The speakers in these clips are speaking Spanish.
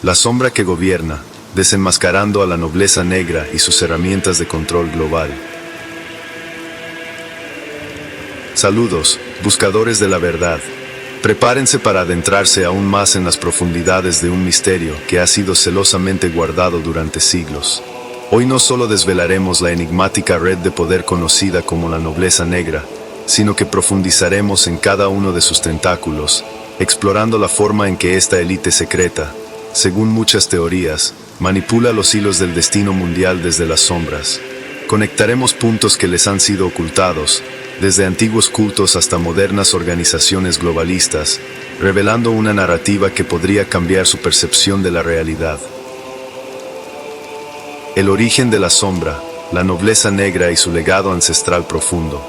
la sombra que gobierna, desenmascarando a la nobleza negra y sus herramientas de control global. Saludos, buscadores de la verdad. Prepárense para adentrarse aún más en las profundidades de un misterio que ha sido celosamente guardado durante siglos. Hoy no solo desvelaremos la enigmática red de poder conocida como la nobleza negra, sino que profundizaremos en cada uno de sus tentáculos, explorando la forma en que esta élite secreta, según muchas teorías, manipula los hilos del destino mundial desde las sombras. Conectaremos puntos que les han sido ocultados, desde antiguos cultos hasta modernas organizaciones globalistas, revelando una narrativa que podría cambiar su percepción de la realidad. El origen de la sombra, la nobleza negra y su legado ancestral profundo.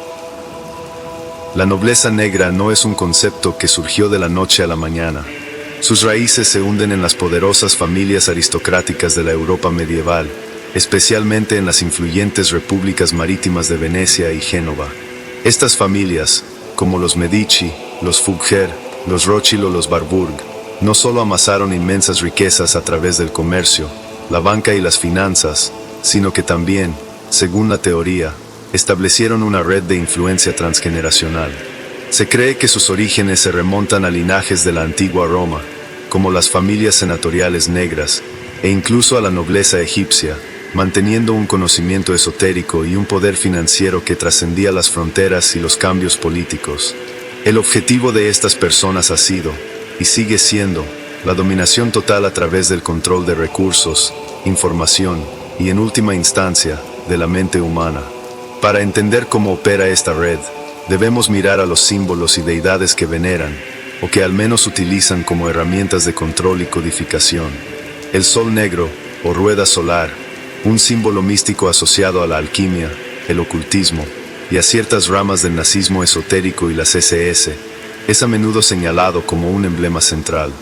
La nobleza negra no es un concepto que surgió de la noche a la mañana. Sus raíces se hunden en las poderosas familias aristocráticas de la Europa medieval, especialmente en las influyentes repúblicas marítimas de Venecia y Génova. Estas familias, como los Medici, los Fugger, los Rothschild o los Warburg, no solo amasaron inmensas riquezas a través del comercio, la banca y las finanzas, sino que también, según la teoría, establecieron una red de influencia transgeneracional. Se cree que sus orígenes se remontan a linajes de la antigua Roma, como las familias senatoriales negras, e incluso a la nobleza egipcia, manteniendo un conocimiento esotérico y un poder financiero que trascendía las fronteras y los cambios políticos. El objetivo de estas personas ha sido, y sigue siendo, la dominación total a través del control de recursos, información y, en última instancia, de la mente humana. Para entender cómo opera esta red, debemos mirar a los símbolos y deidades que veneran, o que al menos utilizan como herramientas de control y codificación. El sol negro, o rueda solar, un símbolo místico asociado a la alquimia, el ocultismo y a ciertas ramas del nazismo esotérico y las SS, es a menudo señalado como un emblema central.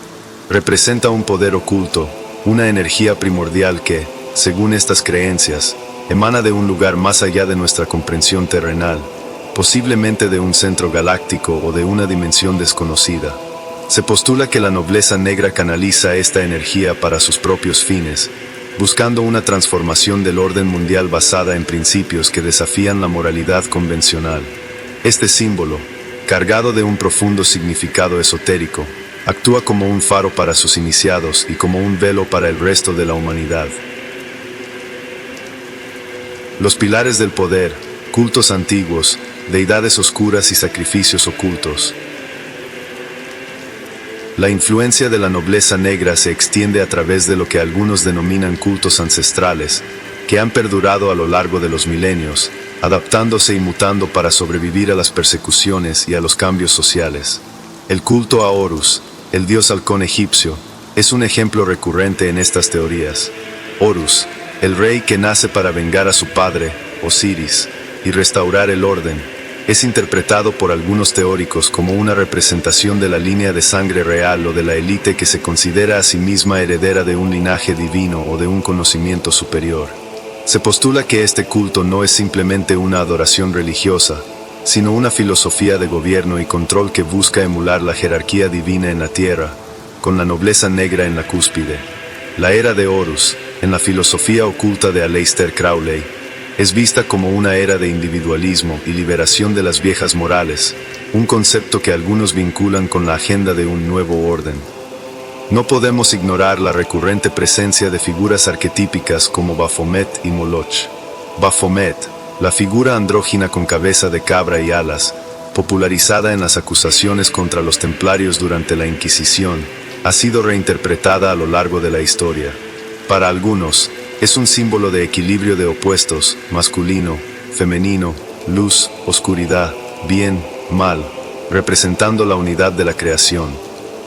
Representa un poder oculto, una energía primordial que, según estas creencias, emana de un lugar más allá de nuestra comprensión terrenal, posiblemente de un centro galáctico o de una dimensión desconocida. Se postula que la nobleza negra canaliza esta energía para sus propios fines, buscando una transformación del orden mundial basada en principios que desafían la moralidad convencional. Este símbolo, cargado de un profundo significado esotérico, actúa como un faro para sus iniciados y como un velo para el resto de la humanidad. Los pilares del poder, cultos antiguos, deidades oscuras y sacrificios ocultos. La influencia de la nobleza negra se extiende a través de lo que algunos denominan cultos ancestrales, que han perdurado a lo largo de los milenios, adaptándose y mutando para sobrevivir a las persecuciones y a los cambios sociales. El culto a Horus, el dios halcón egipcio, es un ejemplo recurrente en estas teorías. Horus, el rey que nace para vengar a su padre, Osiris, y restaurar el orden, es interpretado por algunos teóricos como una representación de la línea de sangre real o de la élite que se considera a sí misma heredera de un linaje divino o de un conocimiento superior. Se postula que este culto no es simplemente una adoración religiosa, sino una filosofía de gobierno y control que busca emular la jerarquía divina en la tierra, con la nobleza negra en la cúspide. La era de Horus, en la filosofía oculta de Aleister Crowley, es vista como una era de individualismo y liberación de las viejas morales, un concepto que algunos vinculan con la agenda de un nuevo orden. No podemos ignorar la recurrente presencia de figuras arquetípicas como Baphomet y Moloch. Baphomet, la figura andrógina con cabeza de cabra y alas, popularizada en las acusaciones contra los templarios durante la Inquisición, ha sido reinterpretada a lo largo de la historia. Para algunos, es un símbolo de equilibrio de opuestos, masculino, femenino, luz, oscuridad, bien, mal, representando la unidad de la creación.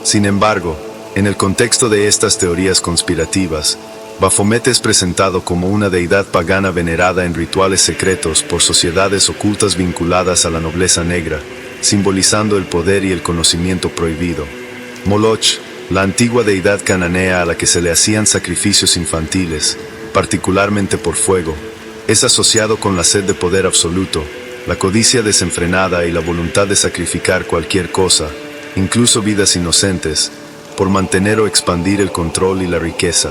Sin embargo, en el contexto de estas teorías conspirativas, Baphomet es presentado como una deidad pagana venerada en rituales secretos por sociedades ocultas vinculadas a la nobleza negra, simbolizando el poder y el conocimiento prohibido. Moloch, la antigua deidad cananea a la que se le hacían sacrificios infantiles, particularmente por fuego, es asociado con la sed de poder absoluto, la codicia desenfrenada y la voluntad de sacrificar cualquier cosa, incluso vidas inocentes, por mantener o expandir el control y la riqueza.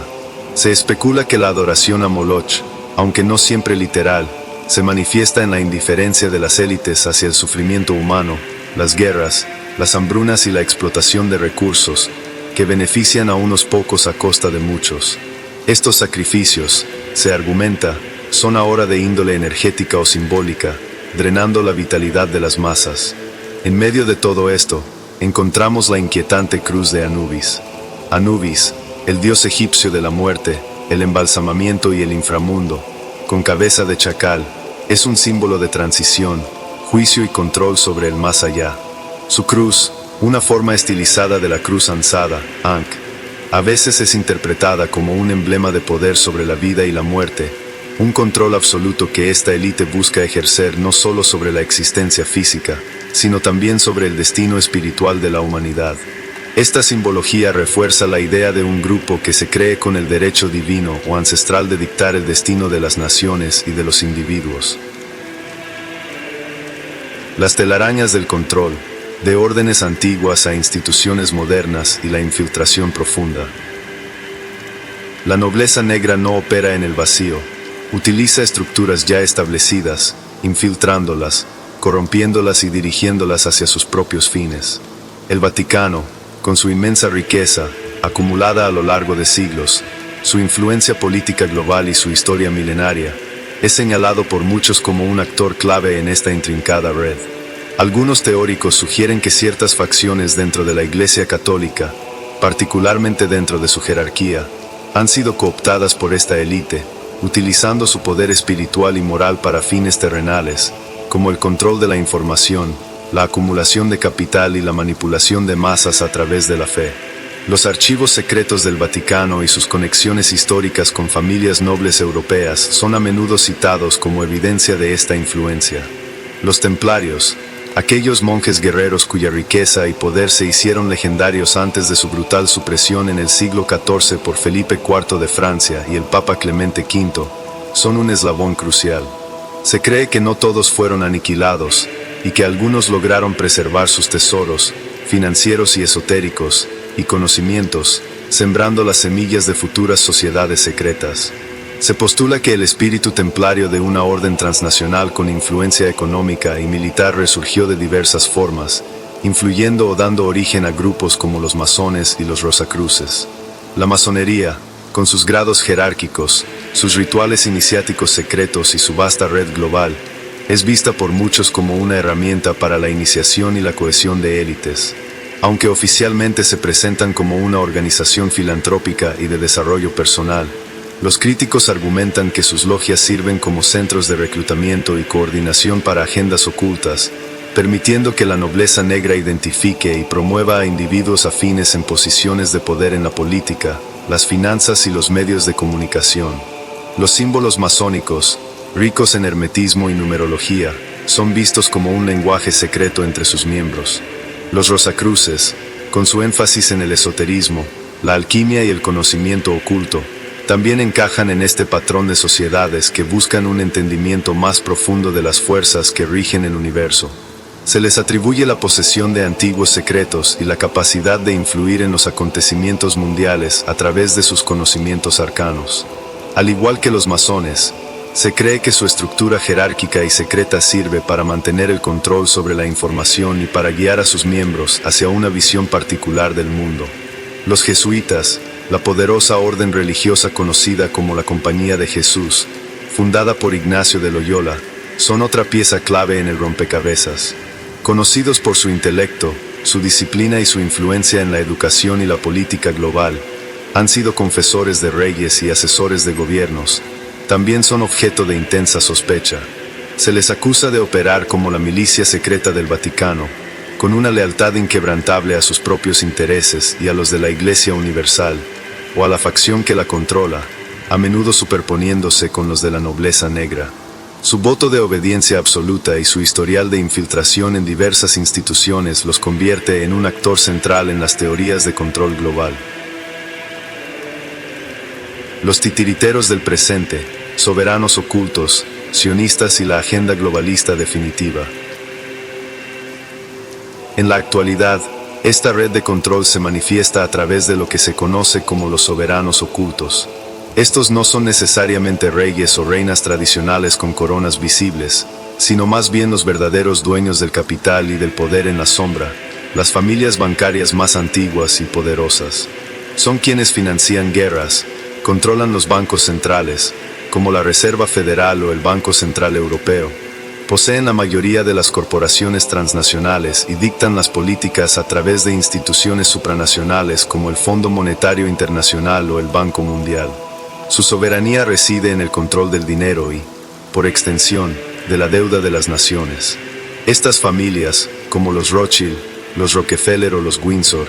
Se especula que la adoración a Moloch, aunque no siempre literal, se manifiesta en la indiferencia de las élites hacia el sufrimiento humano, las guerras, las hambrunas y la explotación de recursos, que benefician a unos pocos a costa de muchos. Estos sacrificios, se argumenta, son ahora de índole energética o simbólica, drenando la vitalidad de las masas. En medio de todo esto, encontramos la inquietante cruz de Anubis. Anubis, el dios egipcio de la muerte, el embalsamamiento y el inframundo, con cabeza de chacal, es un símbolo de transición, juicio y control sobre el más allá. Su cruz, una forma estilizada de la cruz ansada, Ankh, a veces es interpretada como un emblema de poder sobre la vida y la muerte, un control absoluto que esta élite busca ejercer no solo sobre la existencia física, sino también sobre el destino espiritual de la humanidad. Esta simbología refuerza la idea de un grupo que se cree con el derecho divino o ancestral de dictar el destino de las naciones y de los individuos. Las telarañas del control, de órdenes antiguas a instituciones modernas y la infiltración profunda. La nobleza negra no opera en el vacío, utiliza estructuras ya establecidas, infiltrándolas, corrompiéndolas y dirigiéndolas hacia sus propios fines. El Vaticano, con su inmensa riqueza, acumulada a lo largo de siglos, su influencia política global y su historia milenaria, es señalado por muchos como un actor clave en esta intrincada red. Algunos teóricos sugieren que ciertas facciones dentro de la Iglesia Católica, particularmente dentro de su jerarquía, han sido cooptadas por esta élite, utilizando su poder espiritual y moral para fines terrenales, como el control de la información, la acumulación de capital y la manipulación de masas a través de la fe. Los archivos secretos del Vaticano y sus conexiones históricas con familias nobles europeas son a menudo citados como evidencia de esta influencia. Los templarios, aquellos monjes guerreros cuya riqueza y poder se hicieron legendarios antes de su brutal supresión en el siglo XIV por Felipe IV de Francia y el Papa Clemente V, son un eslabón crucial. Se cree que no todos fueron aniquilados y que algunos lograron preservar sus tesoros, financieros y esotéricos, y conocimientos, sembrando las semillas de futuras sociedades secretas. Se postula que el espíritu templario de una orden transnacional con influencia económica y militar resurgió de diversas formas, influyendo o dando origen a grupos como los masones y los rosacruces. La masonería, con sus grados jerárquicos, sus rituales iniciáticos secretos y su vasta red global, es vista por muchos como una herramienta para la iniciación y la cohesión de élites. Aunque oficialmente se presentan como una organización filantrópica y de desarrollo personal, los críticos argumentan que sus logias sirven como centros de reclutamiento y coordinación para agendas ocultas, permitiendo que la nobleza negra identifique y promueva a individuos afines en posiciones de poder en la política, las finanzas y los medios de comunicación. Los símbolos masónicos, ricos en hermetismo y numerología, son vistos como un lenguaje secreto entre sus miembros. Los rosacruces, con su énfasis en el esoterismo, la alquimia y el conocimiento oculto, también encajan en este patrón de sociedades que buscan un entendimiento más profundo de las fuerzas que rigen el universo. Se les atribuye la posesión de antiguos secretos y la capacidad de influir en los acontecimientos mundiales a través de sus conocimientos arcanos. Al igual que los masones, se cree que su estructura jerárquica y secreta sirve para mantener el control sobre la información y para guiar a sus miembros hacia una visión particular del mundo. Los jesuitas, la poderosa orden religiosa conocida como la Compañía de Jesús, fundada por Ignacio de Loyola, son otra pieza clave en el rompecabezas. Conocidos por su intelecto, su disciplina y su influencia en la educación y la política global, han sido confesores de reyes y asesores de gobiernos. También son objeto de intensa sospecha. Se les acusa de operar como la milicia secreta del Vaticano, con una lealtad inquebrantable a sus propios intereses y a los de la Iglesia Universal, o a la facción que la controla, a menudo superponiéndose con los de la nobleza negra. Su voto de obediencia absoluta y su historial de infiltración en diversas instituciones los convierte en un actor central en las teorías de control global. Los titiriteros del presente, soberanos ocultos, sionistas y la agenda globalista definitiva. En la actualidad, Esta red de control se manifiesta a través de lo que se conoce como los soberanos ocultos. Estos no son necesariamente reyes o reinas tradicionales con coronas visibles, sino más bien los verdaderos dueños del capital y del poder en la sombra, las familias bancarias más antiguas y poderosas. Son quienes financian guerras, controlan los bancos centrales, como la Reserva Federal o el Banco Central Europeo, poseen la mayoría de las corporaciones transnacionales y dictan las políticas a través de instituciones supranacionales como el Fondo Monetario Internacional o el Banco Mundial. Su soberanía reside en el control del dinero y, por extensión, de la deuda de las naciones. Estas familias, como los Rothschild, los Rockefeller o los Windsor,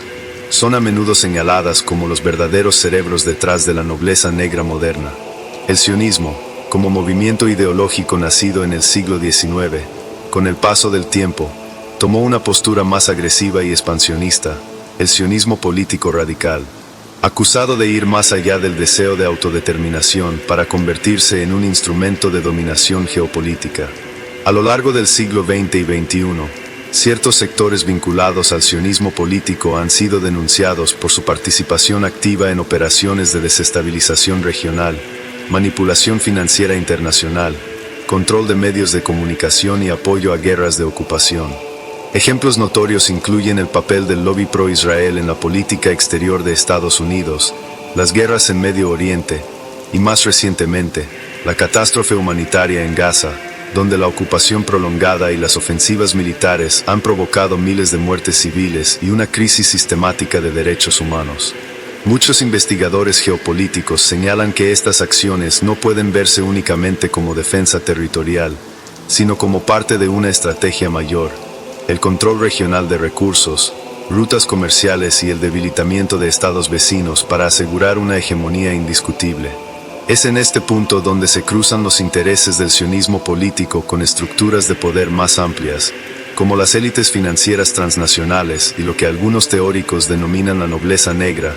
son a menudo señaladas como los verdaderos cerebros detrás de la nobleza negra moderna. El sionismo, como movimiento ideológico nacido en el siglo XIX, con el paso del tiempo, tomó una postura más agresiva y expansionista, el sionismo político radical, acusado de ir más allá del deseo de autodeterminación para convertirse en un instrumento de dominación geopolítica. A lo largo del siglo XX y XXI, ciertos sectores vinculados al sionismo político han sido denunciados por su participación activa en operaciones de desestabilización regional, manipulación financiera internacional, control de medios de comunicación y apoyo a guerras de ocupación. Ejemplos notorios incluyen el papel del lobby pro-Israel en la política exterior de Estados Unidos, las guerras en Medio Oriente y, más recientemente, la catástrofe humanitaria en Gaza, donde la ocupación prolongada y las ofensivas militares han provocado miles de muertes civiles y una crisis sistemática de derechos humanos. Muchos investigadores geopolíticos señalan que estas acciones no pueden verse únicamente como defensa territorial, sino como parte de una estrategia mayor: el control regional de recursos, rutas comerciales y el debilitamiento de estados vecinos para asegurar una hegemonía indiscutible. Es en este punto donde se cruzan los intereses del sionismo político con estructuras de poder más amplias, como las élites financieras transnacionales y lo que algunos teóricos denominan la nobleza negra,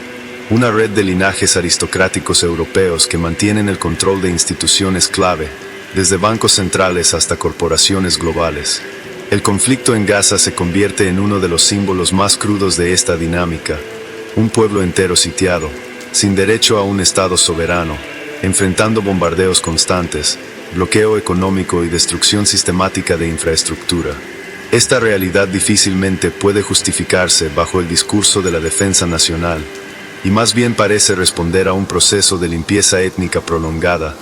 una red de linajes aristocráticos europeos que mantienen el control de instituciones clave, desde bancos centrales hasta corporaciones globales. El conflicto en Gaza se convierte en uno de los símbolos más crudos de esta dinámica: un pueblo entero sitiado, sin derecho a un Estado soberano, enfrentando bombardeos constantes, bloqueo económico y destrucción sistemática de infraestructura. Esta realidad difícilmente puede justificarse bajo el discurso de la defensa nacional, y más bien parece responder a un proceso de limpieza étnica prolongada,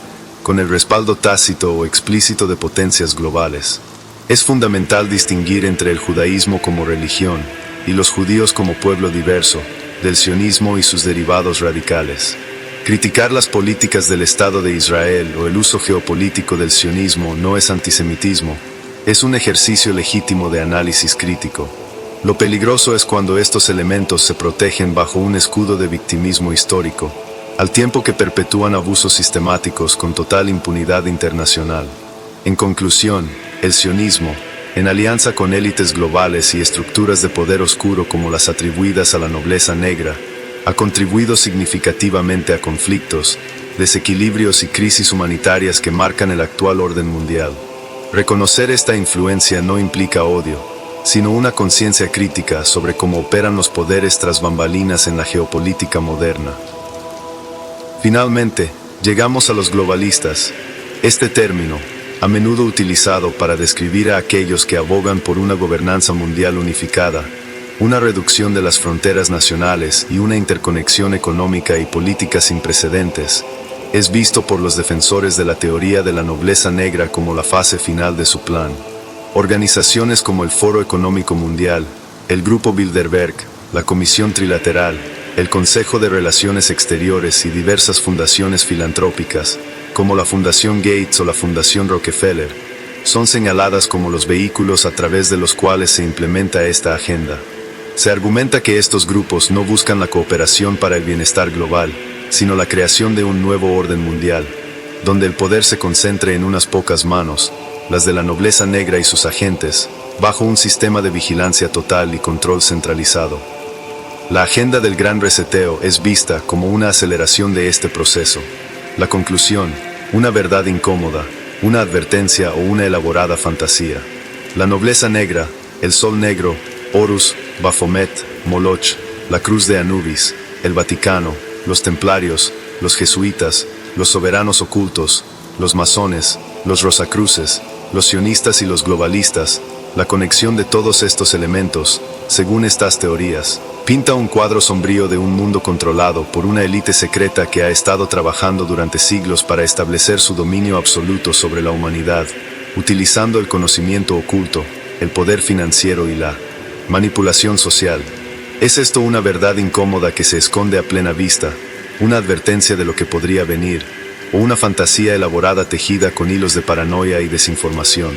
con el respaldo tácito o explícito de potencias globales. Es fundamental distinguir entre el judaísmo como religión y los judíos como pueblo diverso, del sionismo y sus derivados radicales. Criticar las políticas del Estado de Israel o el uso geopolítico del sionismo no es antisemitismo, es un ejercicio legítimo de análisis crítico. Lo peligroso es cuando estos elementos se protegen bajo un escudo de victimismo histórico, al tiempo que perpetúan abusos sistemáticos con total impunidad internacional. En conclusión, el sionismo, en alianza con élites globales y estructuras de poder oscuro como las atribuidas a la nobleza negra, ha contribuido significativamente a conflictos, desequilibrios y crisis humanitarias que marcan el actual orden mundial. Reconocer esta influencia no implica odio, sino una conciencia crítica sobre cómo operan los poderes tras bambalinas en la geopolítica moderna. Finalmente, llegamos a los globalistas. Este término, a menudo utilizado para describir a aquellos que abogan por una gobernanza mundial unificada, una reducción de las fronteras nacionales y una interconexión económica y política sin precedentes, es visto por los defensores de la teoría de la nobleza negra como la fase final de su plan. Organizaciones como el Foro Económico Mundial, el Grupo Bilderberg, la Comisión Trilateral, el Consejo de Relaciones Exteriores y diversas fundaciones filantrópicas, como la Fundación Gates o la Fundación Rockefeller, son señaladas como los vehículos a través de los cuales se implementa esta agenda. Se argumenta que estos grupos no buscan la cooperación para el bienestar global, sino la creación de un nuevo orden mundial, donde el poder se concentre en unas pocas manos, las de la nobleza negra y sus agentes, bajo un sistema de vigilancia total y control centralizado. La agenda del Gran Reseteo es vista como una aceleración de este proceso. La conclusión, una verdad incómoda, una advertencia o una elaborada fantasía. La nobleza negra, el sol negro, Horus, Baphomet, Moloch, la Cruz de Anubis, el Vaticano, los templarios, los jesuitas, los soberanos ocultos, los masones, los rosacruces, los sionistas y los globalistas. La conexión de todos estos elementos, según estas teorías, pinta un cuadro sombrío de un mundo controlado por una élite secreta que ha estado trabajando durante siglos para establecer su dominio absoluto sobre la humanidad, utilizando el conocimiento oculto, el poder financiero y la manipulación social. ¿Es esto una verdad incómoda que se esconde a plena vista, una advertencia de lo que podría venir, o una fantasía elaborada tejida con hilos de paranoia y desinformación?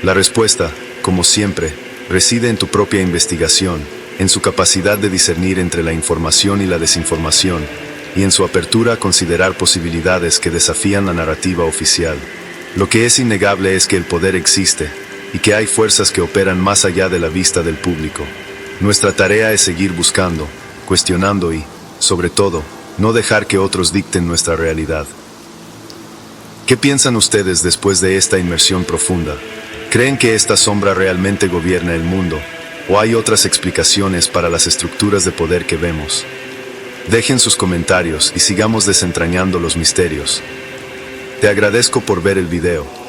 La respuesta, como siempre, reside en tu propia investigación, en su capacidad de discernir entre la información y la desinformación, y en su apertura a considerar posibilidades que desafían la narrativa oficial. Lo que es innegable es que el poder existe, y que hay fuerzas que operan más allá de la vista del público. Nuestra tarea es seguir buscando, cuestionando y, sobre todo, no dejar que otros dicten nuestra realidad. ¿Qué piensan ustedes después de esta inmersión profunda? ¿Creen que esta sombra realmente gobierna el mundo? ¿O hay otras explicaciones para las estructuras de poder que vemos? Dejen sus comentarios y sigamos desentrañando los misterios. Te agradezco por ver el video.